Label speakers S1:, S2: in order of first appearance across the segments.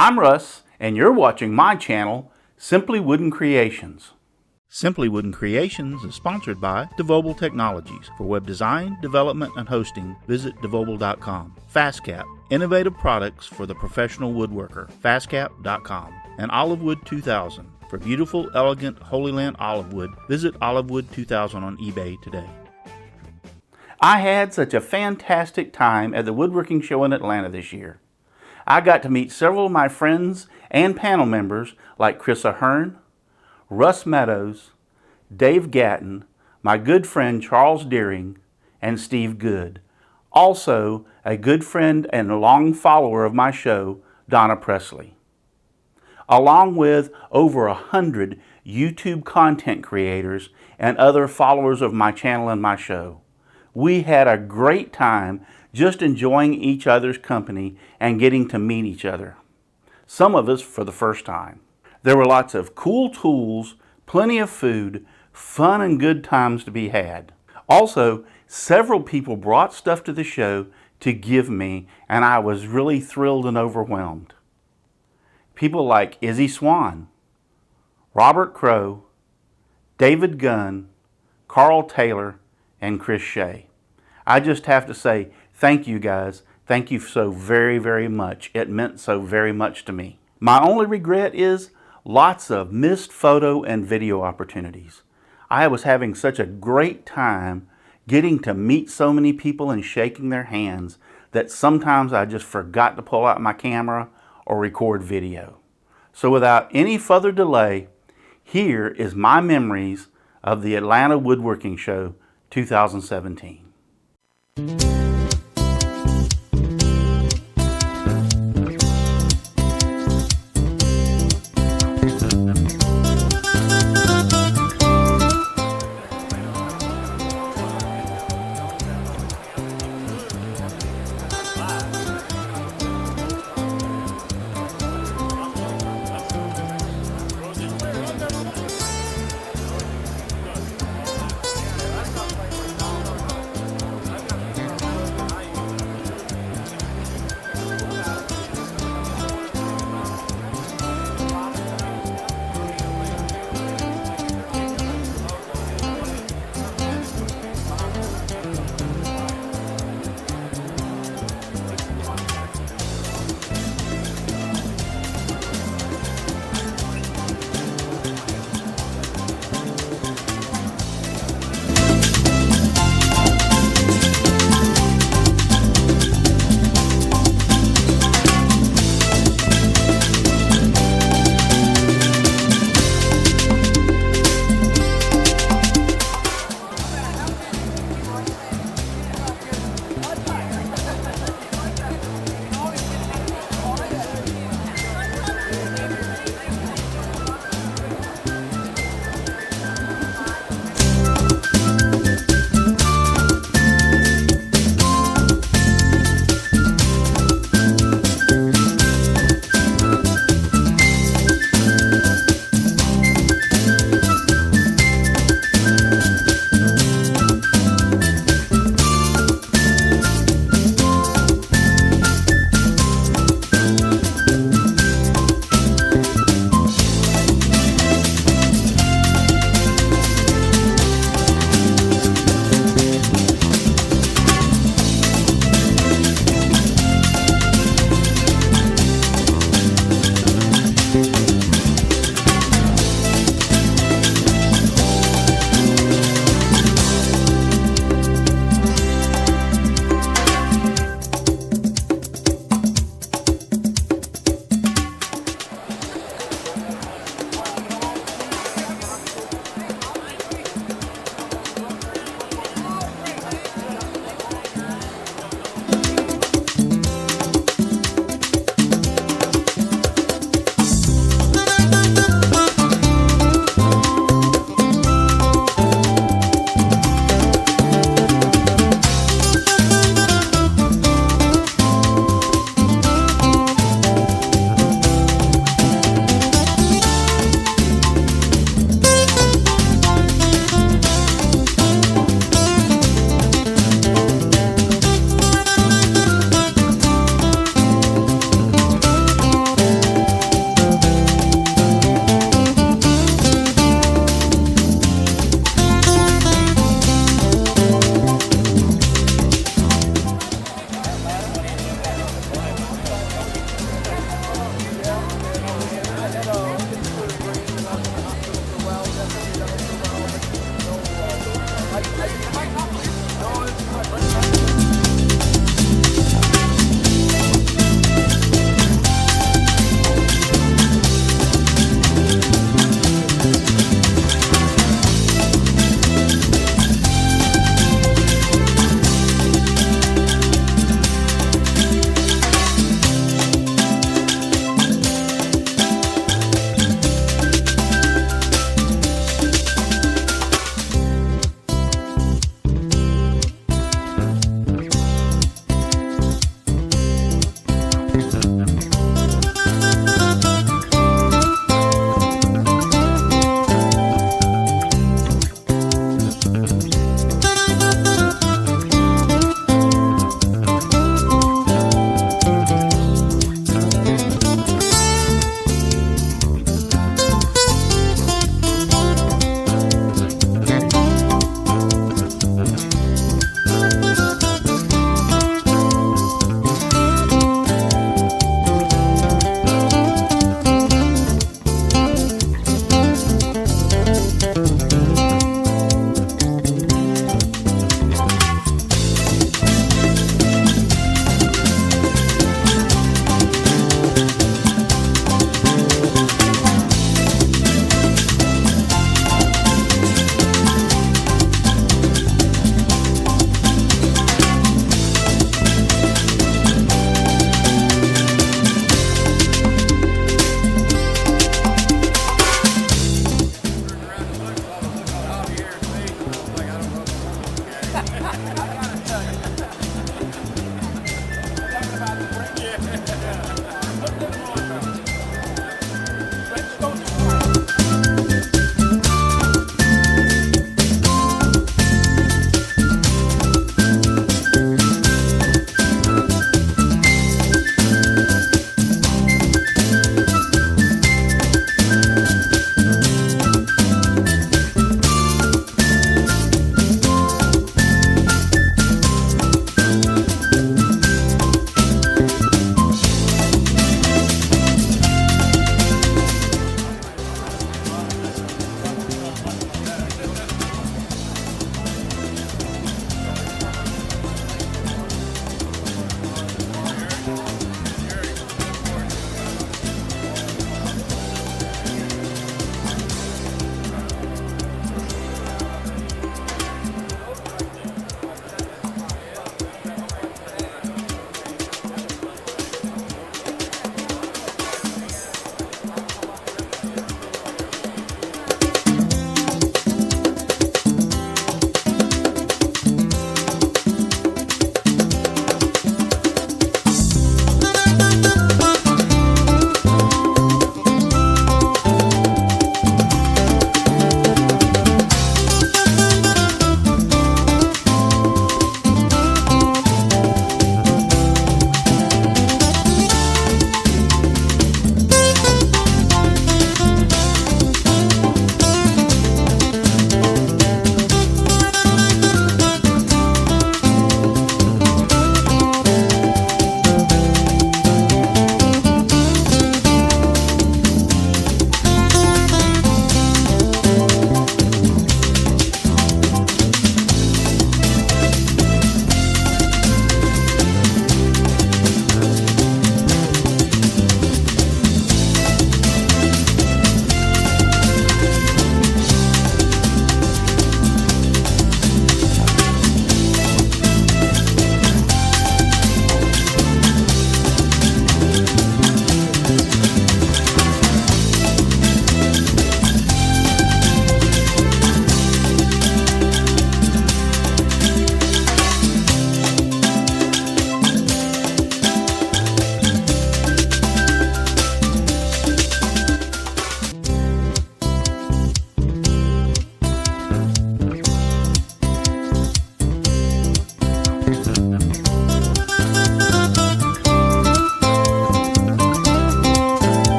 S1: I'm Russ, and you're watching my channel, Simply Wooden Creations. Simply Wooden Creations is sponsored by Devobel Technologies. For web design, development, and hosting, visit devobel.com. FastCap, innovative products for the professional woodworker, fastcap.com. And Olivewood 2000. For beautiful, elegant Holy Land olive wood, visit Olivewood 2000 on eBay today. I had such a fantastic time at the Woodworking Show in Atlanta this year. I got to meet several of my friends and panel members like Chris Ahern, Russ Meadows, Dave Gatton, my good friend Charles Deering, and Steve Good. Also, a good friend and a long follower of my show, Donna Presley. Along with over 100 YouTube content creators and other followers of my channel and my show. We had a great time just enjoying each other's company and getting to meet each other. Some of us for the first time. There were lots of cool tools, plenty of food, fun and good times to be had. Also, several people brought stuff to the show to give me, and I was really thrilled and overwhelmed. People like Izzy Swan, Robert Crow, David Gunn, Carl Taylor, and Chris Shea. I just have to say, thank you guys. Thank you so very, very much. It meant so very much to me. My only regret is lots of missed photo and video opportunities. I was having such a great time getting to meet so many people and shaking their hands that sometimes I just forgot to pull out my camera or record video. So without any further delay, here is my memories of the Atlanta Woodworking Show 2017.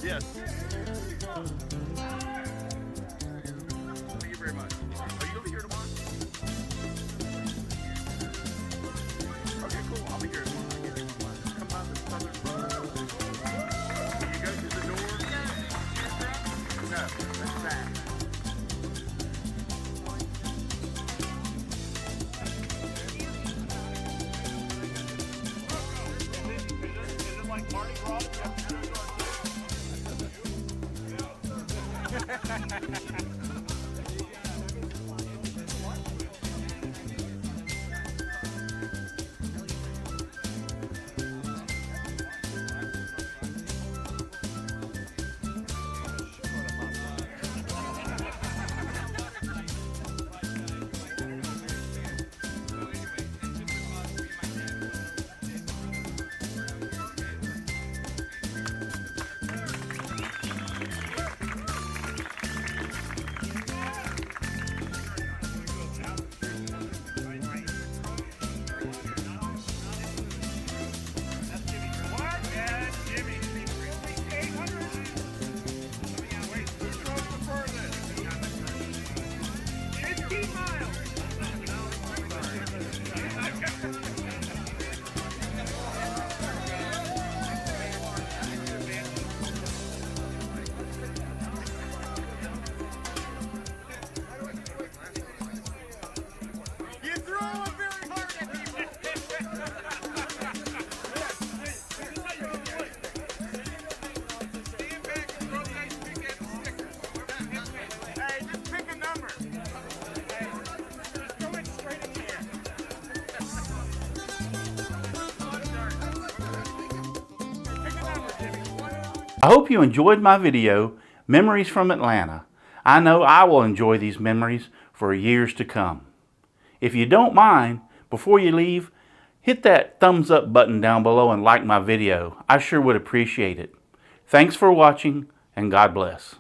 S1: Yes. Thank you very much. Are you going to be here tomorrow? Okay, cool. I'll be here tomorrow. I'll get you one. Come by the southern road. Can you go to the door? No, that's back. Is it like Mardi Gras? You have to go to our I hope you enjoyed my video, Memories from Atlanta. I know I will enjoy these memories for years to come. If you don't mind, before you leave, hit that thumbs up button down below and like my video. I sure would appreciate it. Thanks for watching, and God bless.